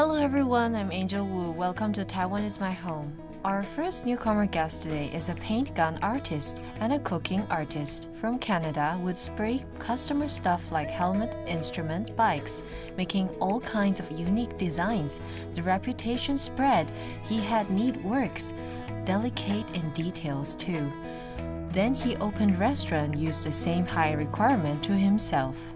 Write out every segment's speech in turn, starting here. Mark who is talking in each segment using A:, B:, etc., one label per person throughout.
A: Hello everyone, I'm Angel Wu. Welcome to Taiwan is my home. Our first newcomer guest today is a paint gun artist and a cooking artist from Canada would spray customer stuff like helmet, instrument, bikes, making all kinds of unique designs. The reputation spread. He had neat works, delicate in details too. Then he opened restaurant, used the same high requirement to himself.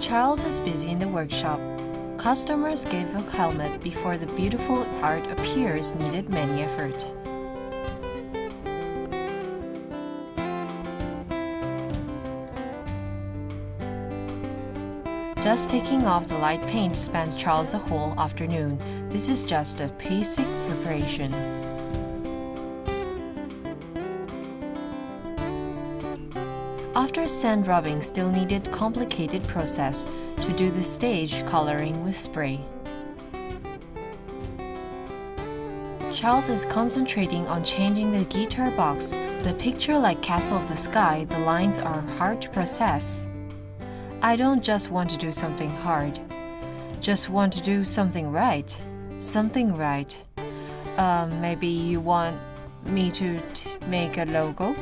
A: Charles is busy in the workshop. Customers gave a helmet before the beautiful art appears needed many effort. Just taking off the light paint spends Charles the whole afternoon. This is just a basic preparation. After sand rubbing still needed complicated process to do the stage coloring with spray. Charles is concentrating on changing the guitar box. The picture like Castle of the Sky, the lines are hard to process. I don't just want to do something hard. Just want to do something right. Something right. Maybe you want me to make a logo?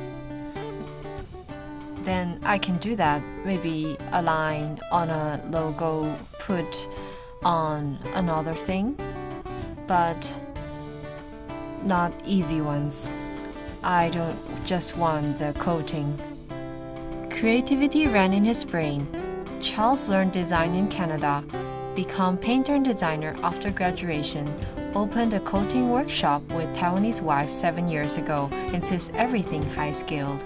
A: Then I can do that. Maybe a line on a logo put on another thing, but not easy ones. I don't just want the coating. Creativity ran in his brain. Charles learned design in Canada, became painter and designer after graduation, opened a coating workshop with Taiwanese wife 7 years ago, insists everything high-skilled.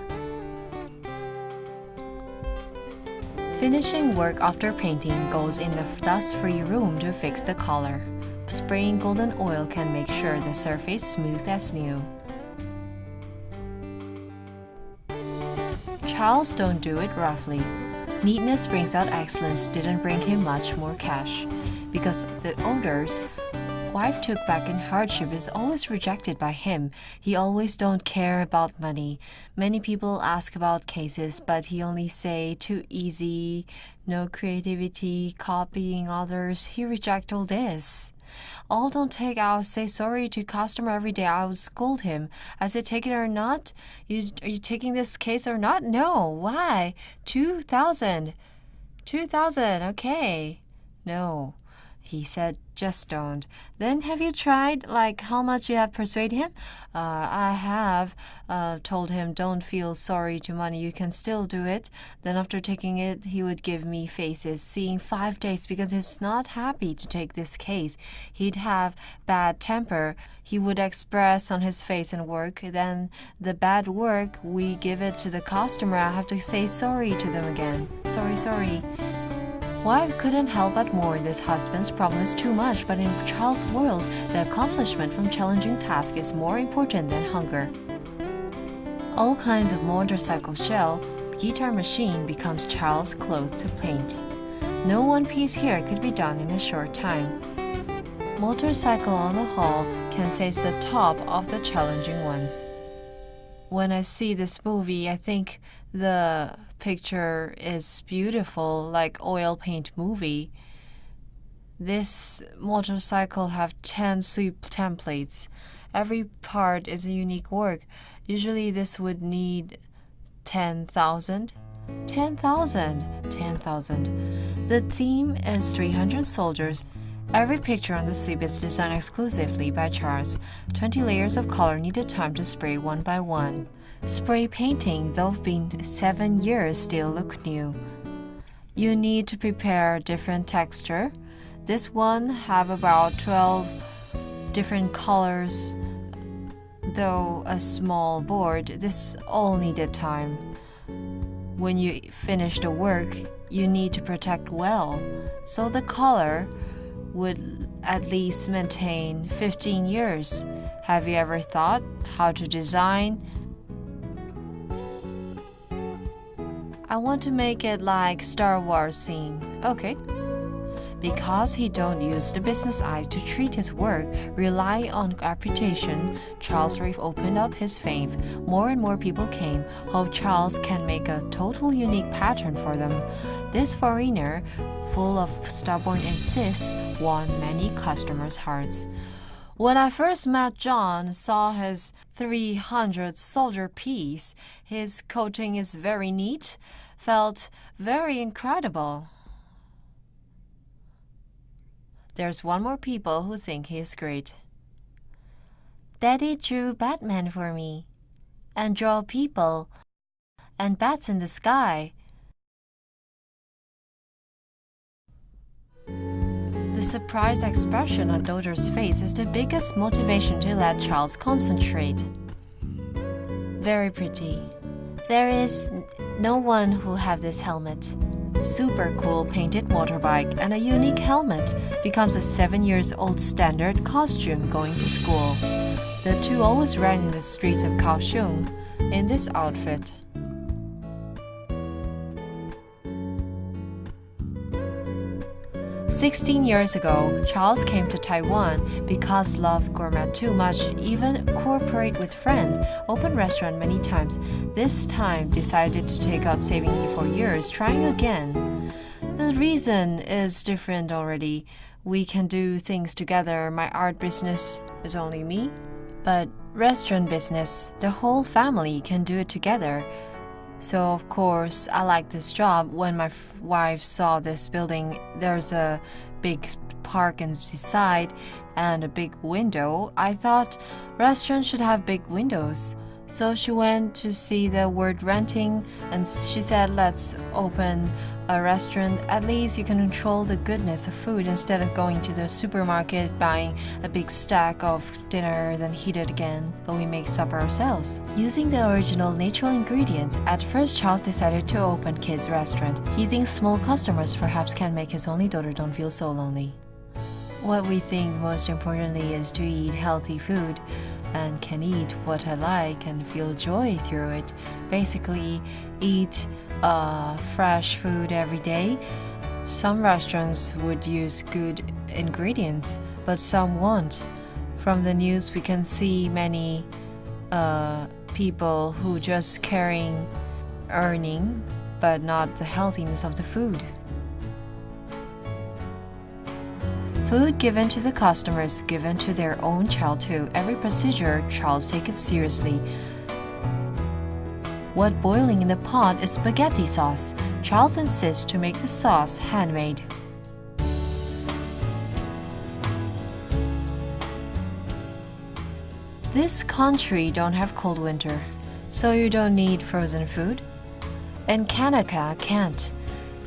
A: Finishing work after painting goes in the dust-free room to fix the color. Spraying golden oil can make sure the surface smooth as new. Charles don't do it roughly. Neatness brings out excellence didn't bring him much more cash. Because the orders wife took back in hardship is always rejected by him. He always don't care about money. Many people ask about cases, but he only say too easy, no creativity, copying others. He reject all this. All don't take out, say sorry to customer every day. I would scold him. I say take it or not? Are you taking this case or not? No. Why? 2,000. 2,000. Okay. No. He said, just don't. Then have you tried, like, how much you have persuaded him? I have told him, don't feel sorry to money. You can still do it. Then after taking it, he would give me faces, seeing 5 days because he's not happy to take this case. He'd have bad temper. He would express on his face and work. Then the bad work, we give it to the customer. I have to say sorry to them again. Sorry. Wife couldn't help but mourn this husband's problem is too much, but in Charles' world, the accomplishment from challenging task is more important than hunger. All kinds of motorcycle shell, guitar machine becomes Charles' clothes to paint. No one piece here could be done in a short time. Motorcycle on the whole can say it's the top of the challenging ones. When I see this movie, I think the picture is beautiful, like oil paint movie. This motorcycle have 10 sweep templates. Every part is a unique work. Usually this would need 10,000. 10,000. The theme is 300 soldiers. Every picture on the sweep is designed exclusively by Charles. 20 layers of color needed time to spray one by one. Spray painting, though been 7 years, still look new. You need to prepare different texture. This one have about 12 different colors. Though a small board, this all needed time. When you finish the work, you need to protect well, so the color would at least maintain 15 years. Have you ever thought how to design? I want to make it like Star Wars scene. Okay. Because he don't use the business eyes to treat his work, rely on reputation, Charles Reeve opened up his fame. More and more people came, hope Charles can make a total unique pattern for them. This foreigner, full of stubborn insists, won many customers' hearts. When I first met John, saw his 300 soldier piece, his coating is very neat, felt very incredible. There's one more people who think he is great. Daddy drew Batman for me, and draw people, and bats in the sky. The surprised expression on daughter's face is the biggest motivation to let Charles concentrate. Very pretty. There is no one who have this helmet. Super cool painted motorbike and a unique helmet becomes a 7-year-old standard costume going to school. The two always ran in the streets of Kaohsiung in this outfit. "16 years ago, Charles came to Taiwan because loved gourmet too much, even cooperate with friend, opened restaurant many times. This time decided to take out saving for years, trying again. The reason is different already. We can do things together. My art business is only me, but restaurant business, the whole family can do it together. So of course, I like this job. When my wife saw this building, there's a big park inside and a big window. I thought restaurants should have big windows. So she went to see the word renting and she said, let's open a restaurant. At least you can control the goodness of food instead of going to the supermarket, buying a big stack of dinner, then heat it again. But we make supper ourselves. Using the original natural ingredients, at first Charles decided to open kids' restaurant. He thinks small customers perhaps can make his only daughter don't feel so lonely. What we think most importantly is to eat healthy food and can eat what I like and feel joy through it. Basically, eat fresh food every day. Some restaurants would use good ingredients, but some won't. From the news, we can see many people who just earning, but not the healthiness of the food. Food given to the customers, given to their own child too. Every procedure, Charles take it seriously. What boiling in the pot is spaghetti sauce. Charles insists to make the sauce handmade. This country don't have cold winter, so you don't need frozen food. And Canada can't.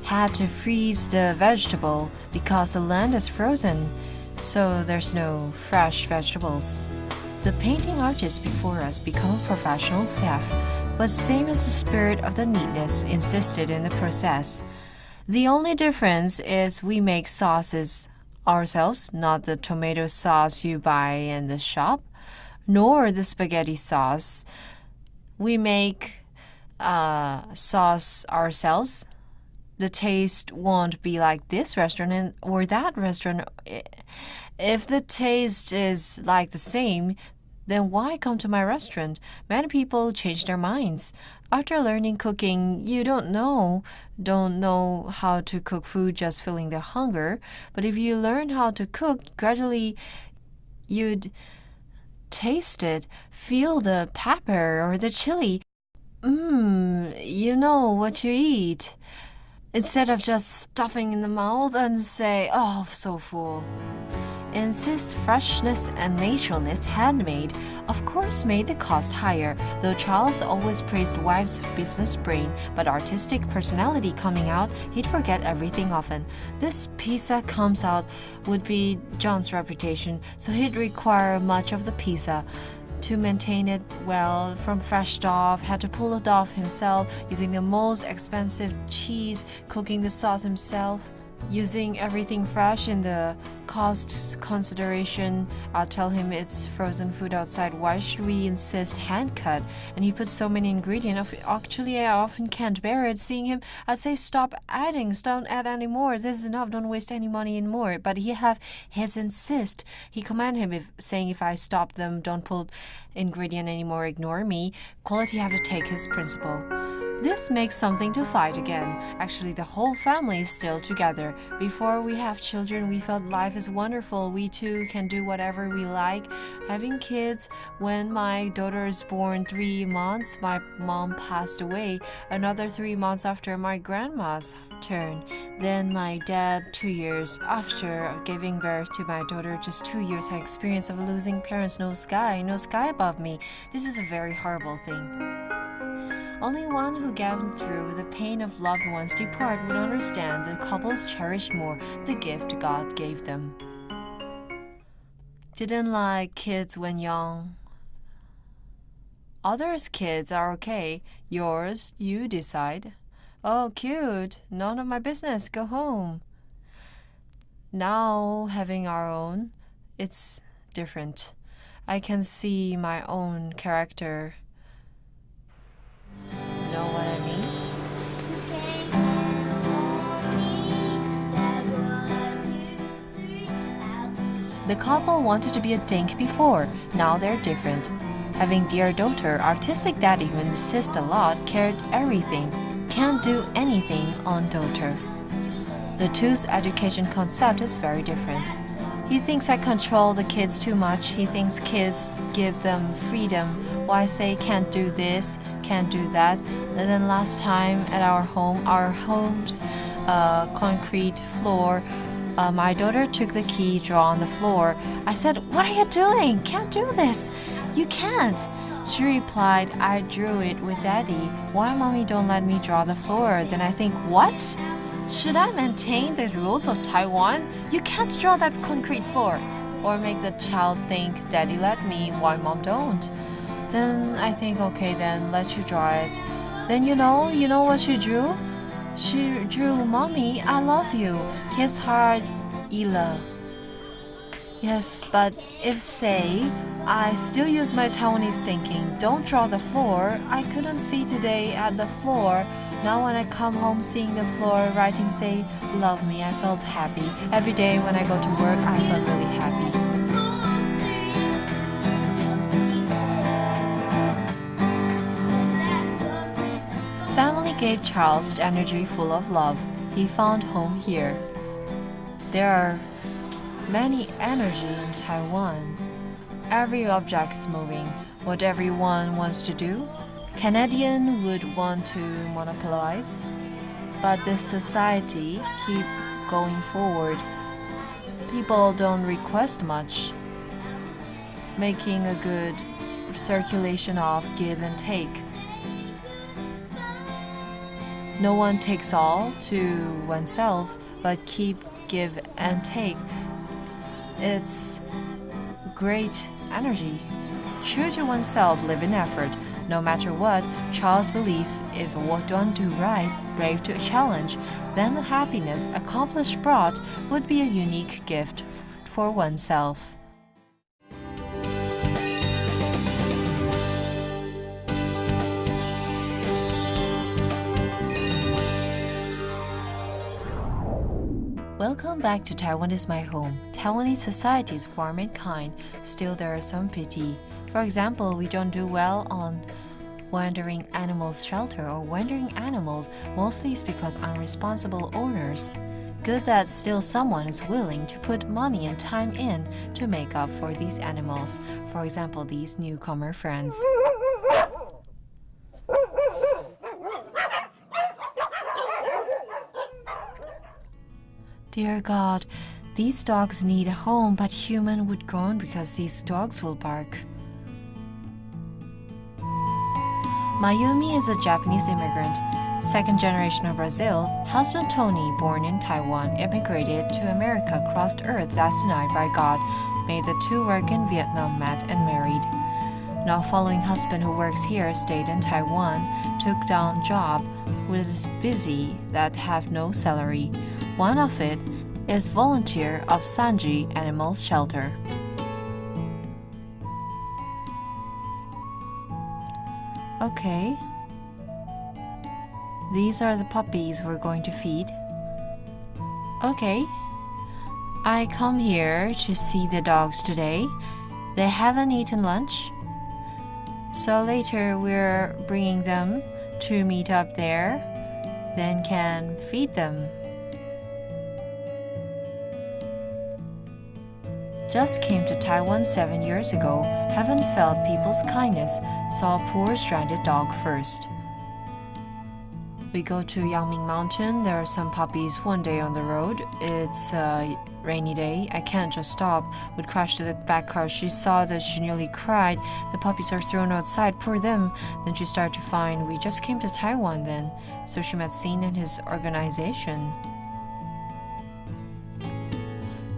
A: Had to freeze the vegetable because the land is frozen, so there's no fresh vegetables. The painting artists before us become professional chef, but same as the spirit of the neatness insisted in the process. The only difference is we make sauces ourselves, not the tomato sauce you buy in the shop, nor the spaghetti sauce. We make sauce ourselves. The taste won't be like this restaurant or that restaurant. If the taste is like the same, then why come to my restaurant? Many people change their minds. After learning cooking, you don't know how to cook food just filling their hunger. But if you learn how to cook, gradually you'd taste it, feel the pepper or the chili. You know what you eat. Instead of just stuffing in the mouth and say, oh, so full. Insist freshness and naturalness, handmade, of course made the cost higher, though Charles always praised wife's business brain, but artistic personality coming out, he'd forget everything often. This pizza comes out would be John's reputation, so he'd require much of the pizza. To maintain it well from fresh dough, had to pull it off himself, using the most expensive cheese, cooking the sauce himself. using everything fresh in the cost consideration. I'll tell him it's frozen food outside. Why should we insist hand cut? And he puts so many ingredients. Actually, I often can't bear it. Seeing him, I'd say stop adding. Don't add any more. This is enough. Don't waste any money in more. But he have his insist. He command him saying if I stop them, don't put ingredient anymore. Ignore me. Quality have to take his principle. This makes something to fight again. Actually, the whole family is still together. Before we have children, we felt life is wonderful. We too can do whatever we like. Having kids, when my daughter is born 3 months, my mom passed away. Another 3 months after my grandma's turn. Then my dad 2 years after giving birth to my daughter. Just 2 years I experience of losing parents. No sky above me. This is a very horrible thing. Only one who gone through the pain of loved ones depart would understand the couples cherished more the gift God gave them. Didn't like kids when young. Others' kids are okay. Yours, you decide. Oh, cute. None of my business. Go home. Now, having our own, it's different. I can see my own character. Know what I mean? The couple wanted to be a dink before. Now they're different. Having dear daughter, artistic daddy who insists a lot, cared everything, can't do anything on daughter. The two's education concept is very different. He thinks I control the kids too much. He thinks kids give them freedom. Why say can't do this, can't do that? And then last time at our home's concrete floor, my daughter took the key, draw on the floor. I said, "What are you doing? Can't do this. You can't." She replied, "I drew it with daddy. Why mommy don't let me draw the floor?" Then I think, what? Should I maintain the rules of Taiwan? You can't draw that concrete floor. Or make the child think, daddy let me, why mom don't? Then I think, okay then, let you draw it. Then you know what she drew? She drew, "Mommy, I love you. Kiss hard, Ila." Yes, but if say, I still use my Taiwanese thinking, don't draw the floor. I couldn't see today at the floor. Now when I come home seeing the floor, writing say, "Love me," I felt happy. Every day when I go to work, I felt really happy. Family gave Charles energy full of love. He found home here. There are many energy in Taiwan. Every object is moving. What everyone wants to do, Canadian would want to monopolize. But this society keep going forward. People don't request much, making a good circulation of give and take. No one takes all to oneself, but keep give and take. It's great energy. True to oneself, live in effort. No matter what, Charles believes if what don't do right, brave to a challenge, then the happiness accomplished brought would be a unique gift for oneself. Welcome back to Taiwan is my home. Taiwanese society is warm and kind. Still, there are some pity. For example, we don't do well on wandering animals shelter or wandering animals. Mostly it's because unresponsible owners. Good that still someone is willing to put money and time in to make up for these animals. For example, these newcomer friends. Dear God, these dogs need a home, but human would groan because these dogs will bark. Mayumi is a Japanese immigrant, second generation of Brazil. Husband Tony, born in Taiwan, immigrated to America, crossed earth last night by God, made the two work in Vietnam, met and married. Now following husband who works here, stayed in Taiwan, took down job, was busy that have no salary. One of it is volunteer of Sanji Animal Shelter. Okay. These are the puppies we're going to feed. Okay. I come here to see the dogs today. They haven't eaten lunch. So later we're bringing them to meet up there, then can feed them. Just came to Taiwan 7 years ago, haven't felt people's kindness, saw a poor stranded dog first. We go to Yangming Mountain. There are some puppies one day on the road. It's a rainy day. I can't just stop. Would crash to the back car. She saw that she nearly cried. The puppies are thrown outside. Poor them. Then she started to find we just came to Taiwan then. So she met Sin and his organization.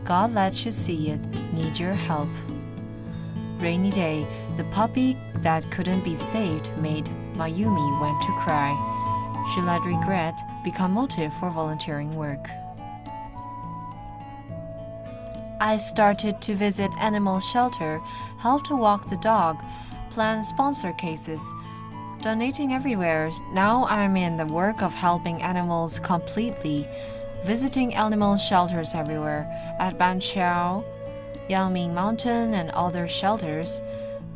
A: God lets you see it. Need your help. Rainy day. The puppy that couldn't be saved made Mayumi went to cry. She let regret become motive for volunteering work. I started to visit animal shelter, help to walk the dog, plan sponsor cases, donating everywhere. Now I'm in the work of helping animals completely, visiting animal shelters everywhere, at Banqiao, Yangming Mountain and other shelters.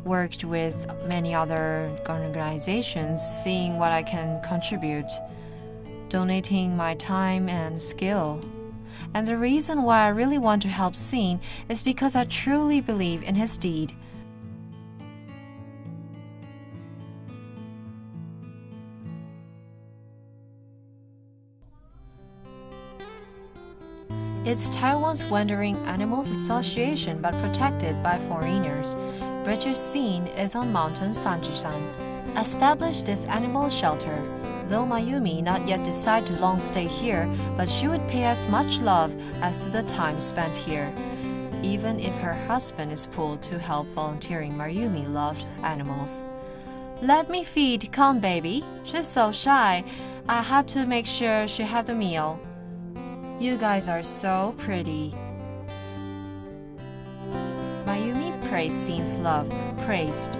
A: Worked with many other organizations, seeing what I can contribute, donating my time and skill. And the reason why I really want to help Sin is because I truly believe in his deed. It's Taiwan's Wandering Animals Association, but protected by foreigners. British Sin is on Mountain Sanjisan. Established this animal shelter. Though Mayumi not yet decide to long stay here, but she would pay as much love as to the time spent here. Even if her husband is pulled to help volunteering, Mayumi loved animals. Let me feed, come baby. She's so shy. I had to make sure she had the meal. You guys are so pretty. Mayumi praised Sin's love, praised.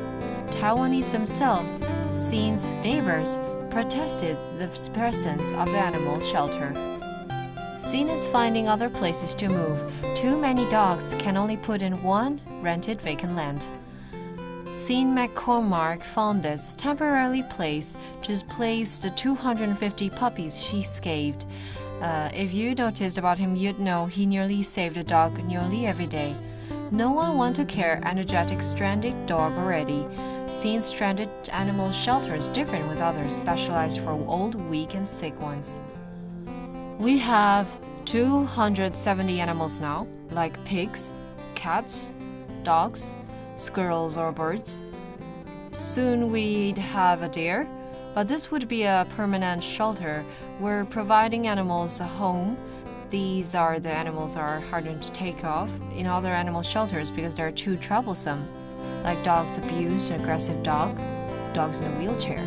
A: Taiwanese themselves, Sin's neighbors, protested the presence of the animal shelter. Sin is finding other places to move. Too many dogs can only put in one rented vacant land. Sin McCormack found this temporarily place to place the 250 puppies she saved. If you noticed about him, you'd know he nearly saved a dog nearly every day. No one want to care energetic stranded dog already. Sin's stranded animal shelter is different with others specialized for old, weak, and sick ones. We have 270 animals now, like pigs, cats, dogs, squirrels or birds. Soon we'd have a deer, but this would be a permanent shelter. We're providing animals a home. These are the animals are harder to take off in other animal shelters because they're too troublesome, like dogs abused, aggressive dogs in a wheelchair.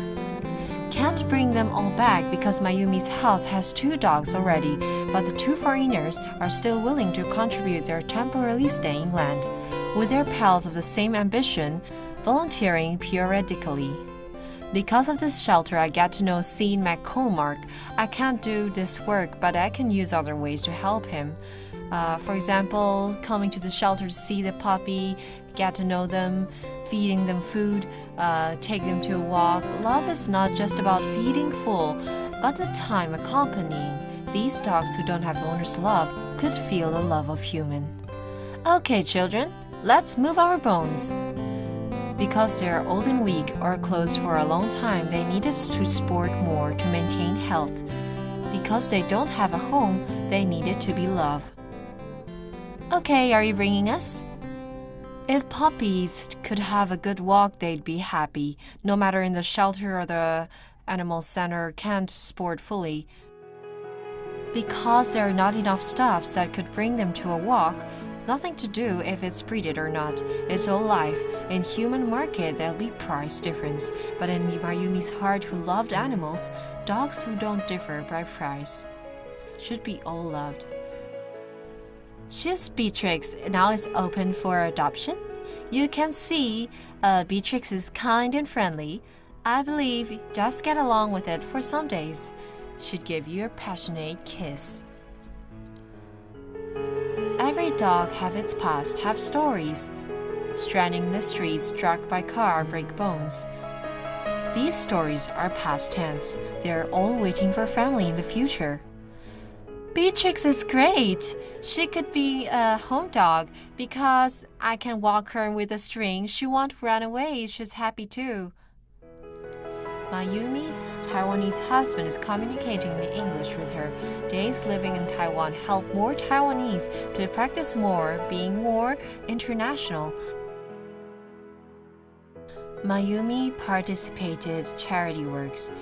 A: Can't bring them all back because Mayumi's house has 2 dogs already, but the 2 foreigners are still willing to contribute their temporarily staying land, with their pals of the same ambition, volunteering periodically. Because of this shelter, I get to know Sin McCormack. I can't do this work, but I can use other ways to help him. For example, coming to the shelter to see the puppy, get to know them, feeding them food, take them to a walk. Love is not just about feeding full, but the time accompanying. These dogs who don't have owner's love could feel the love of human. Okay, children, let's move our bones. Because they are old and weak or closed for a long time, they needed to sport more to maintain health. Because they don't have a home, they needed to be loved. Okay, are you bringing us? If puppies could have a good walk, they'd be happy. No matter in the shelter or the animal center can't sport fully. Because there are not enough stuffs that could bring them to a walk, nothing to do if it's breeded or not. It's all life. In human market, there'll be price difference. But in Mayumi's heart, who loved animals, dogs who don't differ by price. should be all loved. She's Beatrix, now is open for adoption. You can see Beatrix is kind and friendly. I believe just get along with it for some days. She'd give you a passionate kiss. Every dog have its past, have stories. Stranding in the streets, struck by car, break bones. These stories are past tense. They are all waiting for family in the future. Beatrix is great. She could be a home dog because I can walk her with a string. She won't run away. She's happy too. Mayumi's Taiwanese husband is communicating in English with her. Days living in Taiwan help more Taiwanese to practice more, being more international. Mayumi participated charity works.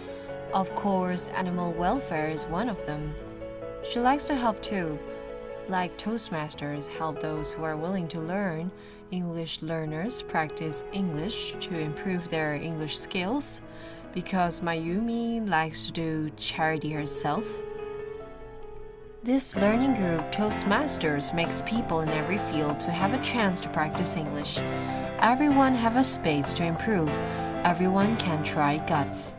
A: Of course, animal welfare is one of them. She likes to help too. Like Toastmasters help those who are willing to learn. English learners practice English to improve their English skills. Because Mayumi likes to do charity herself. This learning group, Toastmasters, makes people in every field to have a chance to practice English. Everyone have a space to improve. Everyone can try guts.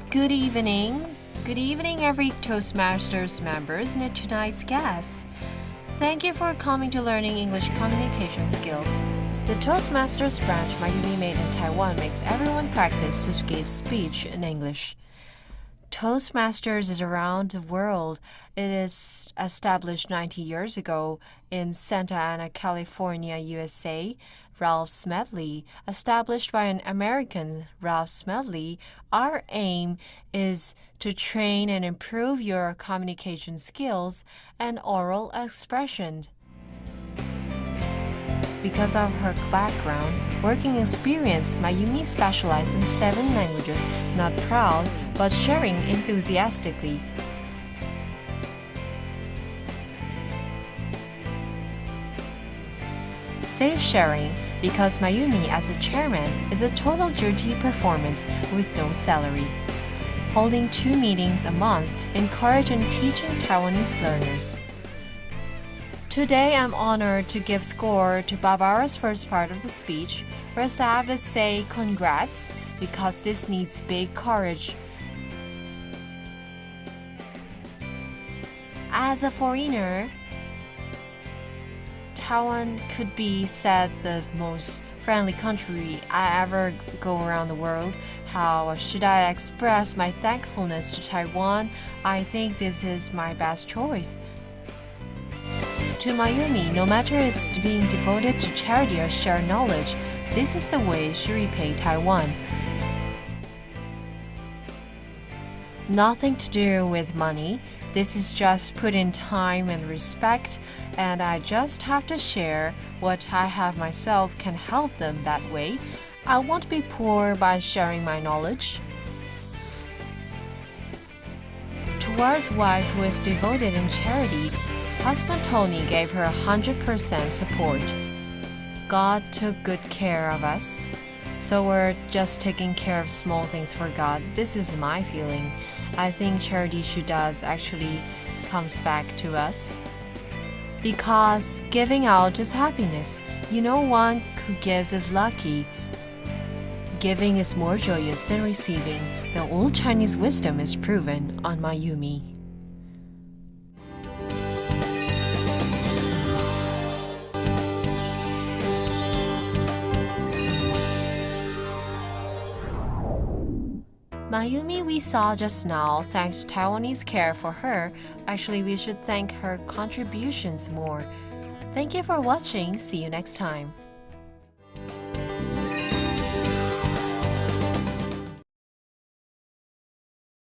A: Good evening. Good evening, every Toastmasters members and tonight's guests. Thank you for coming to learning English communication skills. The Toastmasters branch Mayumi made in Taiwan makes everyone practice to give speech in English. Toastmasters is around the world. It is established 90 years ago in Santa Ana, California, USA. Ralph Smedley, established by an American, Ralph Smedley. Our aim is to train and improve your communication skills and oral expression. Because of her background, working experience, Mayumi specialized in 7 languages, not proud, but sharing enthusiastically. Safe sharing, because Mayumi as a chairman is a total duty performance with no salary. Holding 2 meetings a month, encourage and teaching Taiwanese learners. Today, I'm honored to give score to Barbara's first part of the speech. First, I have to say congrats, because this needs big courage. As a foreigner, Taiwan could be said the most friendly country I ever go around the world. How should I express my thankfulness to Taiwan? I think this is my best choice. To Mayumi, no matter it's being devoted to charity or share knowledge, this is the way she repaid Taiwan. Nothing to do with money. This is just put in time and respect, and I just have to share what I have myself can help them that way. I won't be poor by sharing my knowledge. Towards wife who is devoted in charity, husband Tony gave her 100% support. God took good care of us, so we're just taking care of small things for God. This is my feeling. I think charity she does actually comes back to us. Because giving out is happiness. You know, one who gives is lucky. Giving is more joyous than receiving. The old Chinese wisdom is proven on Mayumi. Mayumi we saw just now thanked Taiwanese care for her. Actually, we should thank her contributions more. Thank you for watching. See you next time.